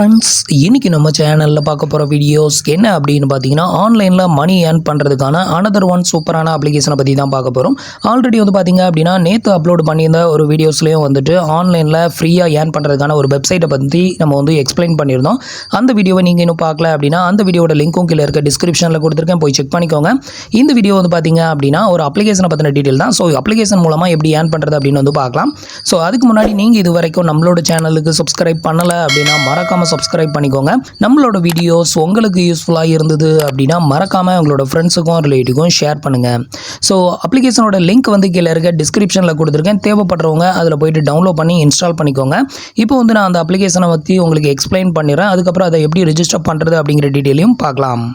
Friends, இன்னைக்கு நம்ம சேனலில் பார்க்க போகிற வீடியோஸ் என்ன அப்படின்னு பார்த்தீங்கன்னா, ஆன்லைனில் மணி ஏர்ன் பண்ணுறதுக்கான அனதர் ஒன் சூப்பரான அப்ளிகேஷனை பற்றி தான் பார்க்க போகிறோம். ஆல்ரெடி வந்து பார்த்தீங்க அப்படின்னா, நேற்று அப்லோட் பண்ணியிருந்த ஒரு வீடியோஸ்லேயும் வந்துட்டு ஆன்லைனில் ஃப்ரீயாக ஏர்ன் பண்ணுறதுக்கான ஒரு வெப்சைட்டை பற்றி நம்ம வந்து எக்ஸ்பிளைன் பண்ணியிருந்தோம். அந்த வீடியோவை நீங்கள் இன்னும் பார்க்கல அப்படின்னா, அந்த வீடியோட லிங்க்கும் கீழே இருக்க டிஸ்கிரிப்ஷனில் கொடுத்துருக்கேன், போய் செக் பண்ணிக்கோங்க. இந்த வீடியோ வந்து பார்த்தீங்க அப்படின்னா, ஒரு அப்ளிகேஷனை பற்றின டீட்டெயில் தான். ஸோ அப்ளிகேஷன் மூலமாக எப்படி ஏர்ன் பண்ணுறது அப்படின்னு வந்து பார்க்கலாம். ஸோ அதுக்கு முன்னாடி நீங்கள் இது வரைக்கும் நம்மளோட சேனலுக்கு சப்ஸ்கிரைப் பண்ணலை அப்படின்னா மறக்காமல் சப்ஸ்கிரைப் பண்ணிக்கோங்க. நம்மளோட வீடியோஸ் உங்களுக்கு யூஸ்ஃபுல்லாக இருந்தது அப்படின்னா மறக்காமல் உங்களோட ஃப்ரெண்ட்ஸுக்கும் ரிலேட்டிவ்க்கும் ஷேர் பண்ணுங்கள். ஸோ அப்ளிகேஷனோட லிங்க் வந்து கீழே இருக்க டிஸ்கிரிப்ஷனில் கொடுத்துருக்கேன். தேவைப்படுறவங்க அதில் போய்ட்டு டவுன்லோட் பண்ணி இன்ஸ்டால் பண்ணிக்கோங்க. இப்போ வந்து நான் அந்த அப்ளிகேஷனை பற்றி உங்களுக்கு எக்ஸ்பிளைன் பண்ணிடுறேன். அதுக்கப்புறம் அதை எப்படி ரெஜிஸ்டர் பண்ணுறது அப்படிங்கிற டீட்டெயிலையும் பார்க்கலாம்.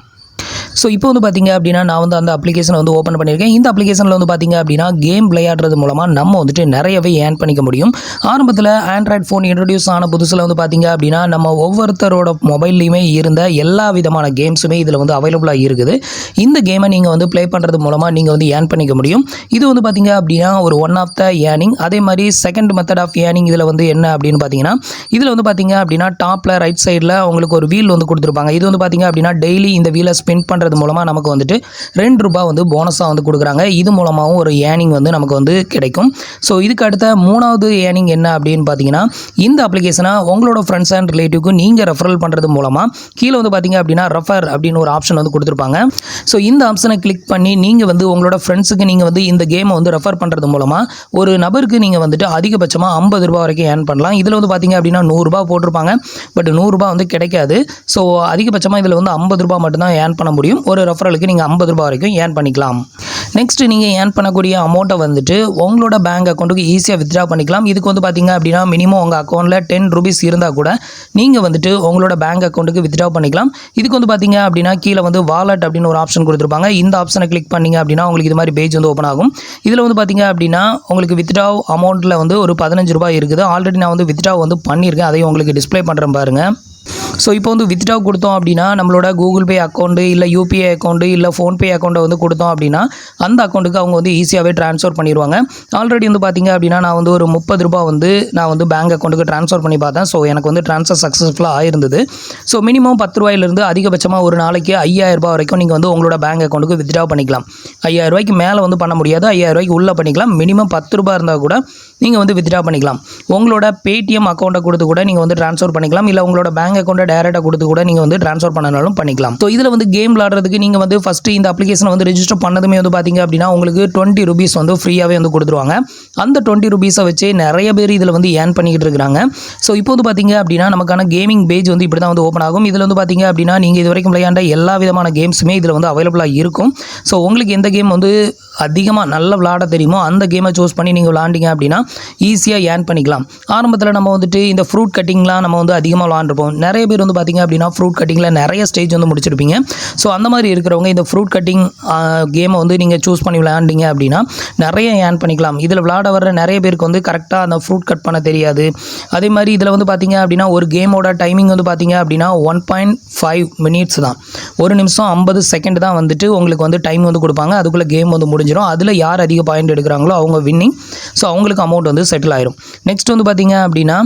ஸோ இப்போ வந்து பார்த்தீங்க அப்படின்னா, நான் வந்து அந்த அப்ளிகேஷனை வந்து ஓப்பன் பண்ணியிருக்கேன். இந்த அப்ளிகேஷனில் வந்து பார்த்தீங்க அப்படின்னா, கேம் விளையாடுறது மூலமாக நம்ம வந்துட்டு நிறையவே ஏர்ன் பண்ணிக்க முடியும். ஆரம்பத்தில் ஆண்ட்ராய்ட் ஃபோன் இன்ட்ரடியூஸ் ஆன புதுசில் வந்து பார்த்தீங்க அப்படின்னா, நம்ம ஒவ்வொருத்தரோட மொபைல்லையுமே இருந்த எல்லா விதமான கேம்ஸுமே இதில் வந்து அவைலபிளாக இருக்குது. இந்த கேமை நீங்கள் வந்து ப்ளே பண்ணுறது மூலமாக நீங்கள் வந்து ஏர்ன் பண்ணிக்க முடியும். இது வந்து பார்த்தீங்க அப்படின்னா ஒரு ஒன் ஆஃப் த ஏர்னிங். அதே மாதிரி செகண்ட் மெத்தட் ஆஃப் ஏர்னிங் இதில் வந்து என்ன அப்படின்னு பார்த்தீங்கன்னா, இதில் வந்து பார்த்தீங்க அப்படின்னா டாப்பில் ரைட் சைடில் உங்களுக்கு ஒரு வீல் வந்து கொடுத்துருப்பாங்க. இது வந்து பார்த்தீங்க அப்படின்னா டெய்லி இந்த வீலை ஸ்பின் பண்ணுறது மூலமாக நமக்கு வந்துட்டு ₹2 வந்து போனஸாக வந்து கொடுக்குறாங்க. இது மூலமாகவும் ஒரு ஏர்னிங் வந்து நமக்கு வந்து கிடைக்கும். ஸோ இதுக்கு அடுத்த மூணாவது ஏர்னிங் என்ன அப்படின்னு பார்த்தீங்கன்னா, இந்த அப்ளிகேஷனை உங்களோட ஃப்ரெண்ட்ஸ் அண்ட் ரிலேட்டிவ்க்கு நீங்கள் ரெஃபரல் பண்ணுறது மூலமாக கீழே வந்து பார்த்தீங்க அப்படின்னா ரெஃபர் அப்படின்னு ஒரு ஆப்ஷன் வந்து கொடுத்துருப்பாங்க. ஸோ இந்த ஆப்ஷனை கிளிக் பண்ணி நீங்கள் வந்து உங்களோட ஃப்ரெண்ட்ஸுக்கு நீங்கள் வந்து இந்த கேமை வந்து ரெஃபர் பண்ணுறது மூலமாக ஒரு நபருக்கு நீங்கள் வந்துட்டு அதிகபட்சமாக ₹50 வரைக்கும் ஏர்ன் பண்ணலாம். இதில் வந்து பார்த்தீங்க அப்படின்னா ₹100 போட்டிருப்பாங்க. பட் ₹100 வந்து கிடைக்காது. ஸோ அதிகபட்சமாக இதில் வந்து ₹50 மட்டும்தான் ஏர்ன் பண்ண முடியும். ஒரு ரெஃபரலுக்கு நீங்கள் ₹50 வரைக்கும் ஏர்ன் பண்ணிக்கலாம். நெக்ஸ்ட் நீங்கள் ஏர்ன் பண்ணக்கூடிய அமௌண்ட்டை வந்துட்டு உங்களோட பேங்க் அக்கௌண்ட்டுக்கு ஈஸியாக வித்ட்ரா பண்ணிக்கலாம். இதுக்கு வந்து பார்த்தீங்க அப்படின்னா மினிமம் உங்கள் அக்கௌண்ட்டில் ₹10 இருந்தால் கூட நீங்கள் வந்துட்டு உங்களோட பேங்க் அக்கௌண்ட்டுக்கு வித்ட்ரா பண்ணிக்கலாம். இதுக்கு வந்து பார்த்தீங்க அப்படின்னா கீழே வந்து வாலெட் அப்படின்னு ஒரு ஆப்ஷன் கொடுத்துருப்பாங்க. இந்த ஆப்ஷனை கிளிக் பண்ணிங்க அப்படின்னா உங்களுக்கு இது மாதிரி பேஜ் வந்து ஓப்பன் ஆகும். இதில் வந்து பார்த்தீங்க அப்படின்னா உங்களுக்கு வித்ட்ரா அமௌண்ட்டில் வந்து ஒரு ₹15 இருக்குது. ஆல்ரெடி நான் வந்து வித்ட்ரா வந்து பண்ணியிருக்கேன். அதையும் உங்களுக்கு டிஸ்ப்ளே பண்ணுறேன் பாருங்கள். ஸோ இப்போ வந்து வித்ட்ரா கொடுத்தோம் அப்படின்னா நம்மளோட கூகுள் பே அக்கௌண்ட்டு இல்லை யூபிஐ அக்கௌண்ட்டு இல்லை ஃபோன்பே அக்கௌண்ட்டை வந்து கொடுத்தோம் அப்படின்னா அந்த அக்கௌண்ட்டுக்கு அவங்க வந்து ஈஸியாகவே ட்ரான்ஸ்ஃபர் பண்ணிடுவாங்க. ஆல்ரெடி வந்து பார்த்தீங்க அப்படின்னா நான் வந்து ஒரு ₹30 வந்து நான் வந்து பேங்க் அக்கௌண்ட்டுக்கு ட்ரான்ஸ்ஃபர் பண்ணி பார்த்தேன். ஸோ எனக்கு வந்து ட்ரான்ஸ்ஃபர் சக்ஸஸ்ஃபுல்லாக ஆயிருந்தது. ஸோ மினிமம் ₹10 அதிகபட்சமாக ஒரு நாளைக்கு ₹5000 வரைக்கும் நீங்கள் வந்து உங்களோட பேங்க் அக்கௌண்ட்டுக்கு வித்ட்ரா பண்ணிக்கலாம். ₹5000 மேலே வந்து பண்ண முடியாது. ₹5000 உள்ளே பண்ணிக்கலாம். மினிமம் ₹10 இருந்தால் கூட நீங்கள் வந்து வித்ட்ரா பண்ணிக்கலாம். உங்களோட பேடிஎம் அக்கௌண்ட்டை கொடுத்து கூட நீங்கள் வந்து ட்ரான்ஸ்ஃபர் பண்ணிக்கலாம். இல்லை உங்களோட பேங்க் அக்கௌண்ட்டை டைரெக்டாக கொடுத்து கூட நீங்கள் வந்து ட்ரான்ஸ்ஃபர் பண்ணனாலும் பண்ணிக்கலாம். ஸோ இதில் வந்து கேம் விளாடுறதுக்கு நீங்கள் வந்து ஃபஸ்ட்டு இந்த அப்ளிகேஷனை வந்து ரெஜிஸ்டர் பண்ணதுமே வந்து பார்த்தீங்க அப்படின்னா உங்களுக்கு ₹20 வந்து ஃப்ரீயாகவே வந்து கொடுத்துருவாங்க. அந்த ₹20 வச்சு நிறைய பேர் இதில் வந்து ஏர்ன் பண்ணிக்கிட்டு இருக்கிறாங்க. ஸோ இப்போ வந்து பார்த்தீங்க அப்படின்னா நமக்கான கேமிங் பேஜ் வந்து இப்படி தான் வந்து ஓப்பன் ஆகும். இதில் வந்து பார்த்தீங்க அப்படின்னா நீங்கள் இது வரைக்கும் விளையாண்ட எல்லா விதமான கேம்ஸுமே இதில் வந்து அவைலபிளாக இருக்கும். ஸோ உங்களுக்கு எந்த கேம் வந்து அதிகமாக நல்லா விளாட தெரியுமோ அந்த கேமை சூஸ் பண்ணி நீங்கள் விளாண்டிங்க அப்படின்னா ஈஸியாக ஏர்ன் பண்ணிக்கலாம். ஆரம்பத்தில் நம்ம வந்துட்டு இந்த ஃப்ரூட் கட்டிங்லாம் நம்ம வந்து அதிகமாக விளாண்டுருப்போம். நிறைய பேர் வந்து பார்த்திங்க அப்படின்னா ஃப்ரூட் கட்டிங்கில் நிறைய ஸ்டேஜ் வந்து முடிச்சிருப்பீங்க. ஸோ அந்த மாதிரி இருக்கிறவங்க இந்த ஃப்ரூட் கட்டிங் கேமை வந்து நீங்கள் சூஸ் பண்ணி விளையாண்டிங்க அப்படின்னா நிறைய ஏர்ன் பண்ணிக்கலாம். இதில் விளாட வர நிறைய பேருக்கு வந்து கரெக்டாக அந்த ஃப்ரூட் கட் பண்ண தெரியாது. அதே மாதிரி இதில் வந்து பார்த்திங்க அப்படின்னா ஒரு கேமோட டைமிங் வந்து பார்த்திங்க அப்படின்னா 1.5 மினிட்ஸ் தான். 1 நிமிஷம் 50 செகண்ட் தான் வந்துட்டு உங்களுக்கு வந்து டைம் வந்து கொடுப்பாங்க. அதுக்குள்ளே கேம் வந்து முடிஞ்சிடும். அதில் யார் அதிக பாயிண்ட் எடுக்கிறாங்களோ அவங்க வின்னிங். ஸோ அவங்களுக்கு அமௌண்ட் வந்து செட்டில் ஆயிரும். நெக்ஸ்ட் வந்து பார்த்திங்க அப்படின்னா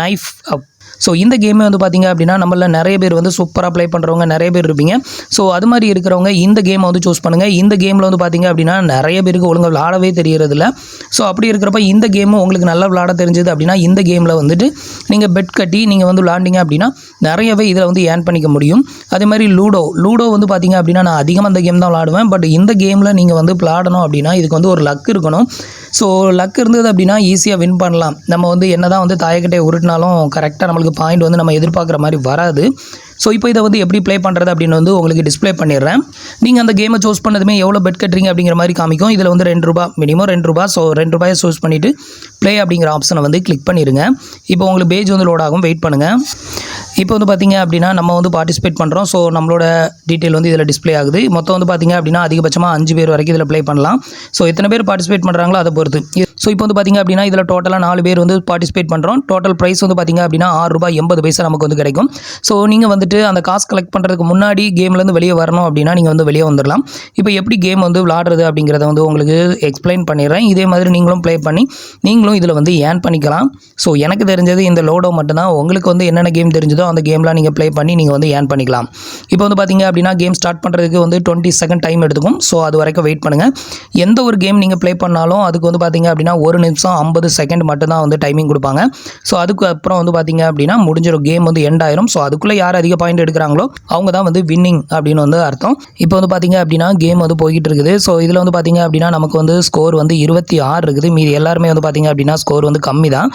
நைஃப் அப். ஸோ இந்த கேமே வந்து பார்த்திங்க அப்படின்னா நம்மள நிறைய பேர் வந்து சூப்பராக ப்ளே பண்ணுறவங்க நிறைய பேர் இருப்பீங்க. ஸோ அது மாதிரி இருக்கிறவங்க இந்த கேமை வந்து சூஸ் பண்ணுங்கள். இந்த கேமில் வந்து பார்த்திங்க அப்படின்னா நிறைய பேருக்கு ஒழுங்காக விளாடவே தெரியறதில்ல. ஸோ அப்படி இருக்கிறப்ப இந்த கேமு உங்களுக்கு நல்லா விளாட தெரிஞ்சது அப்படின்னா இந்த கேமில் வந்துட்டு நீங்கள் பெட் கட்டி நீங்கள் வந்து விளாண்டிங்க அப்படின்னா நிறையவே இதில் வந்து ஏர்ன் பண்ணிக்க முடியும். அதே மாதிரி லூடோ வந்து பார்த்திங்க அப்படின்னா நான் அதிகமாக இந்த கேம் தான் விளாடுவேன். பட் இந்த கேமில் நீங்கள் வந்து விளாடணும் அப்படின்னா இதுக்கு வந்து ஒரு லக் இருக்கணும். ஸோ லக் இருந்தது அப்படின்னா ஈஸியாக வின் பண்ணலாம். நம்ம வந்து என்ன தான் வந்து தாயக்கட்டையை உருட்டினாலும் கரெக்டாக நம்மளுக்கு பாயிண்ட் வந்து நம்ம எதிர்பார்க்குற மாதிரி வராது. ஸோ இப்போ இதை வந்து எப்படி ப்ளே பண்ணுறது அப்படின்னு வந்து உங்களுக்கு டிஸ்ப்ளே பண்ணிடுறேன். நீங்கள் அந்த கேமை சூஸ் பண்ணதுமே எவ்வளோ பெட் கட்டுறீங்க அப்படிங்கிற மாதிரி காமிக்கும். இதில் வந்து ₹2 மினிமம் ₹2. ஸோ ₹2 சூஸ் பண்ணிவிட்டு ப்ளே அப்படிங்கிற ஆப்ஷனை வந்து கிளிக் பண்ணிடுங்க. இப்போ உங்களுக்கு பேஜ் வந்து லோட் ஆகும். வெயிட் பண்ணுங்கள். இப்போ வந்து பார்த்திங்க அப்படின்னா நம்ம வந்து பார்ட்டிசிபேட் பண்ணுறோம். ஸோ நம்மளோட டீட்டெயில் வந்து இதில் டிஸ்ப்ளே ஆகுது. மொத்தம் வந்து பார்த்திங்க அப்படின்னா அதிகபட்சமாக 5 பேர் வரைக்கும் இதில் ப்ளே பண்ணலாம். ஸோ எத்தனை பேர் பார்ட்டிசிபேட் பண்ணுறாங்களோ அதை பொறுத்து. ஸோ இப்போ வந்து பார்த்திங்க அப்படின்னா இதில் டோட்டலாக 4 பேர் வந்து பார்ட்டிசிபேட் பண்ணுறோம். டோட்டல் ப்ரைஸ் வந்து பார்த்திங்க அப்படின்னா ₹6.80 நமக்கு வந்து கிடைக்கும். ஸோ நீங்கள் வந்து வந்துட்டு அந்த காசு கலெக்ட் பண்ணுறதுக்கு முன்னாடி கேம்லேருந்து வெளியே வரணும் அப்படின்னா நீங்கள் வந்து வெளியே வந்துடலாம். இப்போ எப்படி கேம் வந்து விளாடுறது அப்படிங்கிறத வந்து உங்களுக்கு எக்ஸ்பிளைன் பண்ணிடுறேன். இதே மாதிரி நீங்களும் ப்ளே பண்ணி நீங்களும் இதில் வந்து ஏர்ன் பண்ணிக்கலாம். ஸோ எனக்கு தெரிஞ்சது இந்த லோடோ மட்டும்தான். உங்களுக்கு வந்து என்னென்ன கேம் தெரிஞ்சதோ அந்த கேம்லாம் நீங்கள் ப்ளே பண்ணி நீங்கள் வந்து ஏர்ன் பண்ணிக்கலாம். இப்போ வந்து பார்த்தீங்க அப்படின்னா கேம் ஸ்டார்ட் பண்ணுறதுக்கு வந்து 20 செகண்ட் டைம் எடுத்துக்கும். ஸோ அது வரைக்கும் வெயிட் பண்ணுங்கள். எந்த ஒரு கேம் நீங்கள் ப்ளே பண்ணாலும் அதுக்கு வந்து பார்த்தீங்க அப்படின்னா 1 நிமிஷம் 50 செகண்ட் மட்டும்தான் வந்து டைமிங் கொடுப்பாங்க. ஸோ அதுக்கப்புறம் வந்து பார்த்தீங்க அப்படின்னா முடிஞ்சிடும், கேம் வந்து எண்ட் ஆயிரும். ஸோ அதுக்குள்ளே யார் அதிக பாயிண்ட் எடுக்கிறாங்களோ அவங்க தான் வந்து வின்னிங் அப்படின்னு வந்து அர்த்தம். இப்போ வந்து பார்த்தீங்க அப்படின்னா கேம் வந்து போய்கிட்டு இருக்குது. ஸோ இதில் வந்து பார்த்தீங்க அப்படின்னா நமக்கு வந்து ஸ்கோர் வந்து 26 இருக்குது. மீதி எல்லாருமே வந்து பார்த்தீங்க அப்படின்னா ஸ்கோர் வந்து கம்மி தான்.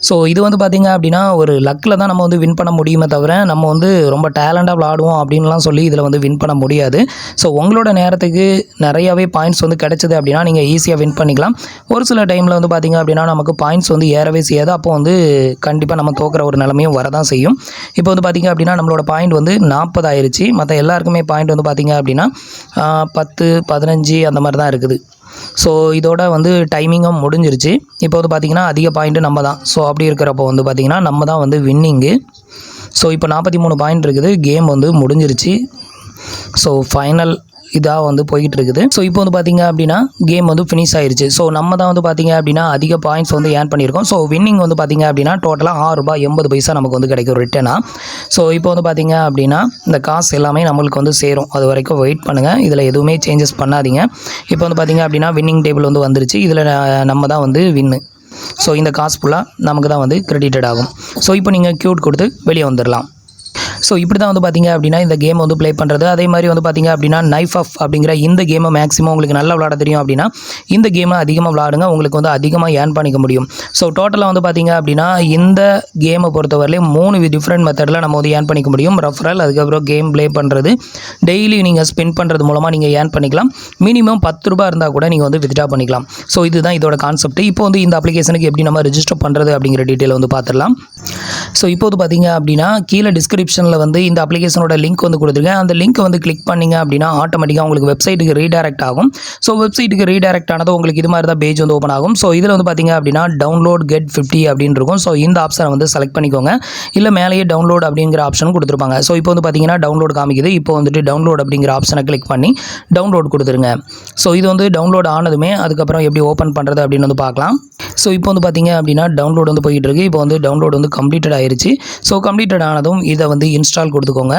ஸோ இது வந்து பார்த்தீங்க அப்படின்னா ஒரு லக்கில் தான் நம்ம வந்து வின் பண்ண முடியுமே தவிர நம்ம வந்து ரொம்ப டேலண்டாக விளாடுவோம் அப்படின்லாம் சொல்லி இதில் வந்து வின் பண்ண முடியாது. ஸோ உங்களோட நேரத்துக்கு நிறையாவே பாயிண்ட்ஸ் வந்து கிடைச்சது அப்படின்னா நீங்கள் ஈஸியாக வின் பண்ணிக்கலாம். ஒரு சில டைமில் வந்து பார்த்தீங்க அப்படின்னா நமக்கு பாயிண்ட்ஸ் வந்து ஏறவே செய்யாது. அப்போ வந்து கண்டிப்பாக நம்ம தோக்குற ஒரு நிலைமையும் வரதான் செய்யும். இப்போ வந்து பார்த்தீங்க அப்படின்னா நம்மளோட பாயிண்ட் வந்து 40 ஆயிடுச்சு. மற்ற எல்லாருக்குமே பாயிண்ட் வந்து பார்த்தீங்க அப்படின்னா 10, 15 அந்த மாதிரி தான் இருக்குது. ஸோ இதோட வந்து டைமிங்கும் முடிஞ்சிருச்சு. இப்போ வந்து பார்த்திங்கன்னா அதிக பாயிண்ட்டு நம்ம தான். ஸோ அப்படி இருக்கிறப்போ வந்து பார்த்திங்கன்னா நம்ம தான் வந்து வின்னிங்கு. ஸோ இப்போ 43 பாயிண்ட் இருக்குது. கேம் வந்து முடிஞ்சிருச்சு. ஸோ ஃபைனல் இதாக வந்து போய்கிட்டு இருக்குது. ஸோ இப்போ வந்து பார்த்தீங்க அப்படின்னா கேம் வந்து ஃபினிஷ் ஆயிடுச்சு. ஸோ நம்ம தான் வந்து பார்த்தீங்க அப்படின்னா அதிக பாயிண்ட்ஸ் வந்து ஏர்ன் பண்ணியிருக்கோம். ஸோ வின்னிங் வந்து பார்த்தீங்க அப்படின்னா டோட்டலாக ₹6.80 நமக்கு வந்து கிடைக்கும் ரிட்டனாக. ஸோ இப்போ வந்து பார்த்தீங்க அப்படின்னா இந்த காசு எல்லாமே நம்மளுக்கு வந்து சேரும். அது வரைக்கும் வெயிட் பண்ணுங்கள். இதில் எதுவுமே சேஞ்சஸ் பண்ணாதீங்க. இப்போ வந்து பார்த்தீங்க அப்படின்னா வின்னிங் டேபிள் வந்து வந்துருச்சு. இதில் நம்ம தான் வந்து வின்னு. ஸோ இந்த காசு ஃபுல்லாக நமக்கு தான் வந்து கிரெடிட்டட் ஆகும். ஸோ இப்போ நீங்கள் க்யூட் கொடுத்து வெளியே வந்துடலாம். ஸோ இப்படி தான் வந்து பார்த்தீங்க அப்படின்னா இந்த கேம் வந்து ப்ளே பண்ணுறது. அதே மாதிரி வந்து பார்த்தீங்க அப்படின்னா நைஃப் ஆஃப் அப்படிங்கிற இந்த கேமை மேக்ஸிமம் உங்களுக்கு நல்லா விளாட தெரியும் அப்படின்னா இந்த கேமை அதிகமாக விளாடுங்க. உங்களுக்கு வந்து அதிகமாக ஏர்ன் பண்ணிக்க முடியும். ஸோ டோட்டலாக வந்து பார்த்தீங்க அப்படின்னா இந்த கேமை பொறுத்தவரையிலும் 3 டிஃப்ரெண்ட் மெத்தடில் நம்ம வந்து ஏர்ன் பண்ணிக்க முடியும். ரெஃபரல், அதுக்கப்புறம் கேம் ப்ளே பண்ணுறது, டெய்லி நீங்கள் ஸ்பெண்ட் பண்ணுறது மூலமாக நீங்கள் ஏர்ன் பண்ணிக்கலாம். மினிமம் ₹10 இருந்தால் கூட நீங்கள் வந்து வித்ட்ரா பண்ணிக்கலாம். ஸோ இதுதான் இதோட கான்செப்ட். இப்போ வந்து இந்த அப்ளிகேஷனுக்கு எப்படி நம்ம ரெஜிஸ்டர் பண்ணுறது அப்படிங்கிற டீட்டெயில் வந்து பார்த்துடலாம். ஸோ இப்போ வந்து பார்த்தீங்க அப்படின்னா கீழே டிஸ்கிரிப்ஷனில் வந்து இந்த அப்ளிகேஷனோட லிங்க் வந்து கொடுத்துருக்கேன். அந்த லிங்க் வந்து கிளிக் பண்ணிங்க அப்படின்னா ஆட்டோமேட்டிக்காக உங்களுக்கு வெப்சைட்டுக்கு ரீடைரக்ட் ஆகும். ஸோ வெப்சைட்டுக்கு ரீடைரக்ட் ஆனது உங்களுக்கு இது மாதிரி தான் பேஜ் வந்து ஓப்பன் ஆகும். ஸோ இதில் வந்து பார்த்தீங்க அப்படின்னா டவுன்லோட் கெட் 50 அப்படின்னு இருக்கும். ஸோ இந்த ஆப்ஷனை வந்து செலக்ட் பண்ணிக்கோங்க. இல்லை மேலேயே டவுன்லோட் அப்படிங்கிற ஆப்ஷன் கொடுத்துருப்பாங்க. ஸோ இப்போ வந்து பார்த்தீங்கன்னா டவுன்லோட் காமிக்குது. இப்போ வந்துட்டு டவுன்லோட் அப்படிங்கிற ஆப்ஷனை கிளிக் பண்ணி டவுன்லோட் கொடுத்துருங்க. ஸோ இது வந்து டவுன்லோட் ஆனதுமே அதுக்கப்புறம் எப்படி ஓப்பன் பண்ணுறது அப்படின்னு வந்து பார்க்கலாம். ஸோ இப்போ வந்து பார்த்தீங்க அப்படின்னா டவுன்லோட் வந்து போயிட்டு இருக்கு. இப்போ வந்து டவுன்லோட் வந்து கம்ப்ளீட்டட் ஆயிருச்சு. ஸோ கம்ப்ளீட்டட் ஆனதும் இதை வந்து இன்ஸ்டால் கொடுத்துக்கோங்க.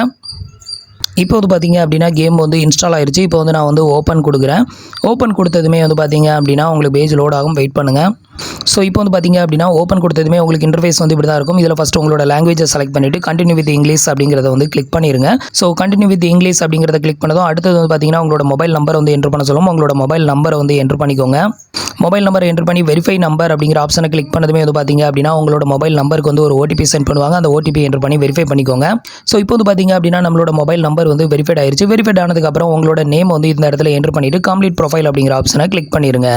இப்போ வந்து பார்த்தீங்க அப்படின்னா கேம் வந்து இன்ஸ்டால் ஆயிடுச்சு. இப்போ வந்து நான் வந்து ஓப்பன் கொடுக்குறேன். ஓப்பன் கொடுத்ததுமே வந்து பார்த்தீங்க அப்படின்னா உங்களுக்கு பேஜ் லோட் ஆகும். வெயிட் பண்ணுங்கள். ஸோ இப்போ வந்து பார்த்தீங்க அப்படின்னா ஓப்பன் கொடுத்ததுமே உங்களுக்கு இன்டர்ஃபேஸ் வந்து இப்படி தான் இருக்கும். இதில் ஃபஸ்ட்டு உங்களோட லாங்குவேஜை செலக்ட் பண்ணிவிட்டு கண்டினியூ வித் இங்கிலீஷ் அப்படிங்கிறத வந்து கிளிக் பண்ணிடுங்க. ஸோ கண்டினியூ வித் இங்கிலீஷ் அப்படிங்கிறத கிளிக் பண்ணதும் அடுத்தது வந்து பார்த்தீங்கன்னா உங்களோட மொபைல் நம்பர் வந்து என்ட்ரு பண்ண சொல்லும். உங்களோட மொபைல் நம்பரை வந்து என்ட்ரு பண்ணிக்கோங்க. மொபைல் நம்பர் என்ட்ரு பண்ணி வெரிஃபை நம்பர் அப்படிங்கிற ஆப்ஷனை கிளிக் பண்ணதுமே வந்து பார்த்தீங்க அப்படின்னா உங்களோட மொபைல் நம்பருக்கு வந்து ஒரு ஓடிபி சென்ட் பண்ணுவாங்க. அந்த ஓடிபி என்ட்ரு பண்ணி வெரிஃபை பண்ணிக்கோங்க. ஸோ இப்போ வந்து பார்த்தீங்க அப்படின்னா நம்மளோட மொபைல் நம்பர் வந்து வெரிஃபைட் ஆயிருச்சு. வெரிஃபைட் ஆனதுக்கப்புறம் உங்களோட நேம் வந்து இந்த இடத்துல என்ட்ரு பண்ணிவிட்டு கம்ப்ளீட் ப்ரொஃபைல் அப்படிங்கிற ஆப்ஷனை கிளிக் பண்ணிடுங்க.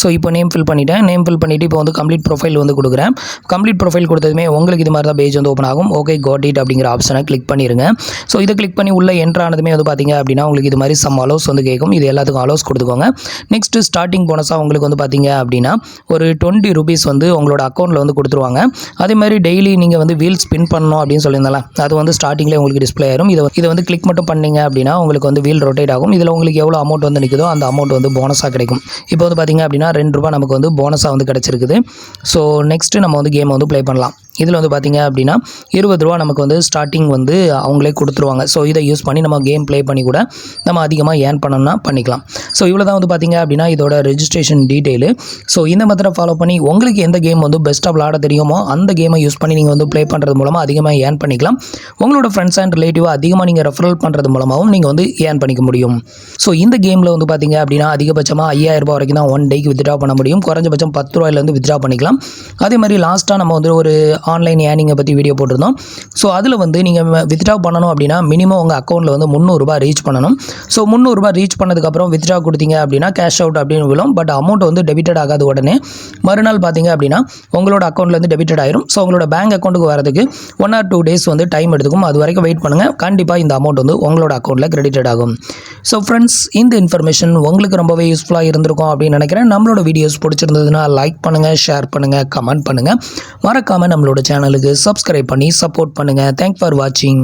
ஸோ இப்போ நேம் ஃபில் பண்ணிவிட்டேன். நேம் ஃபில் பண்ணிவிட்டு இப்போ வந்து கம்ப்ளீட் ப்ரொஃபைல் வந்து கொடுக்குறேன். கம்ப்ளீட் ப்ரொஃபைல் கொடுத்ததுமே உங்களுக்கு இது மாதிரி தான் பேஜ் வந்து ஓப்பன் ஆகும். ஓகே காட் இட் அப்படிங்கிற ஆப்ஷனை கிளிக் பண்ணிடுங்க. ஸோ இதை கிளிக் பண்ணி உள்ளே என்ட்ரு ஆனதுமே வந்து பார்த்தீங்க அப்படின்னா உங்களுக்கு இது மாதிரி சம் அலோஸ் வந்து கேட்கும். இது எல்லாத்துக்கும் அலோஸ் கொடுத்துக்கோங்க. நெக்ஸ்ட்டு ஸ்டார்டிங் போனஸாக உங்களுக்கு வந்து பார்த்தீங்க அப்படின்னா ஒரு ₹20 வந்து உங்களோட அக்கௌண்ட்டில் வந்து கொடுத்துருவாங்க. அதே மாதிரி டெய்லி நீங்கள் வந்து வீல் ஸ்பின் பண்ணணும் அப்படின்னு சொல்லியிருந்தால அது வந்து ஸ்டார்டிங்லேயே உங்களுக்கு டிஸ்பிளே ஆயிரும். இதை வந்து கிளிக் மட்டும் பண்ணிங்க அப்படின்னா உங்களுக்கு வந்து வீல் ரொட்டேட் ஆகும். இதில் உங்களுக்கு எவ்வளோ அமௌண்ட் வந்து நிற்குதோ அந்த அமௌண்ட் வந்து போனஸாக கிடைக்கும். இப்போ வந்து பார்த்தீங்க அப்படின்னா ₹2 நமக்கு வந்து போனஸாக வந்து கிடச்சிருக்குது. ஸோ நெக்ஸ்ட்டு நம்ம வந்து கேமை வந்து ப்ளே பண்ணலாம். இதில் வந்து பார்த்தீங்க அப்படின்னா ₹20 நமக்கு வந்து ஸ்டார்டிங் வந்து அவங்களே கொடுத்துருவாங்க. ஸோ இதை யூஸ் பண்ணி நம்ம கேம் ப்ளே பண்ணி கூட நம்ம அதிகமாக ஏர்ன் பண்ணோம்னா பண்ணிக்கலாம். ஸோ இவ்வளோ தான் வந்து பார்த்தீங்க அப்படின்னா இதோட ரெஜிஸ்ட்ரேஷன் டீட்டெயிலு. ஸோ இந்த மெத்தடை ஃபாலோ பண்ணி உங்களுக்கு எந்த கேம் வந்து பெஸ்ட்டாக விளாட தெரியுமோ அந்த கேமை யூஸ் பண்ணி நீங்கள் வந்து ப்ளே பண்ணுறது மூலமாக அதிகமாக ஏர்ன் பண்ணிக்கலாம். உங்களோட ஃப்ரெண்ட்ஸ் அண்ட் ரிலேட்டிவாக அதிகமாக நீங்கள் ரெஃபரல் பண்ணுறது மூலமாகவும் நீங்கள் வந்து ஏர்ன் பண்ணிக்க முடியும். ஸோ இந்த கேமில் வந்து பார்த்தீங்க அப்படின்னா அதிகபட்சமாக ₹5000 வரைக்கும் தான் 1 டேக்கு வித்ட்ரா பண்ண முடியும். குறைஞ்சபட்சம் ₹10 வித்ட்ரா பண்ணிக்கலாம். அதே மாதிரி லாஸ்ட்டாக நம்ம வந்து ஒரு ஆன்லைன் ஏர்னிங்கை பற்றி வீடியோ போட்டிருந்தோம். ஸோ அதில் வந்து நீங்கள் வித்ட்ரா பண்ணணும் அப்படின்னா மினிமம் உங்கள் அக்கௌண்ட்டில் வந்து ₹300 ரீச் பண்ணணும். ஸோ ₹300 ரீச் பண்ணதுக்கப்புறம் வித்ட்ரா கொடுத்தீங்க அப்படின்னா கேஷ் அவுட் அப்படின்னு விழும். பட் அமௌண்ட் வந்து டெபிட்டட் ஆகாது உடனே. மறுநாள் பார்த்தீங்க அப்படின்னா உங்களோட அக்கௌண்ட்லேருந்து டெபிட்டட் ஆயிரும். ஸோ உங்களோட பேங்க் அக்கௌண்ட்டுக்கு வரதுக்கு 1 or 2 days வந்து டைம் எடுத்துக்கும். அது வரைக்கும் வெயிட் பண்ணுங்கள். கண்டிப்பாக இந்த அமௌண்ட் வந்து உங்களோட அக்கௌண்ட்டில் கிரெடிட்டட் ஆகும். ஸோ ஃப்ரெண்ட்ஸ், இந்த இன்ஃபர்மேஷன் உங்களுக்கு ரொம்பவே யூஸ்ஃபுல்லாக இருந்திருக்கும் அப்படின்னு நினைக்கிறேன். நம்மளோட வீடியோஸ் பிடிச்சிருந்ததுன்னா லைக் பண்ணுங்கள், ஷேர் பண்ணுங்கள், கமெண்ட் பண்ணுங்கள். மறக்காமல் நம்மளோட சேனலுக்கு சப்ஸ்கிரைப் பண்ணி சப்போர்ட் பண்ணுங்கள். தேங்க்ஸ் ஃபார் வாட்சிங்.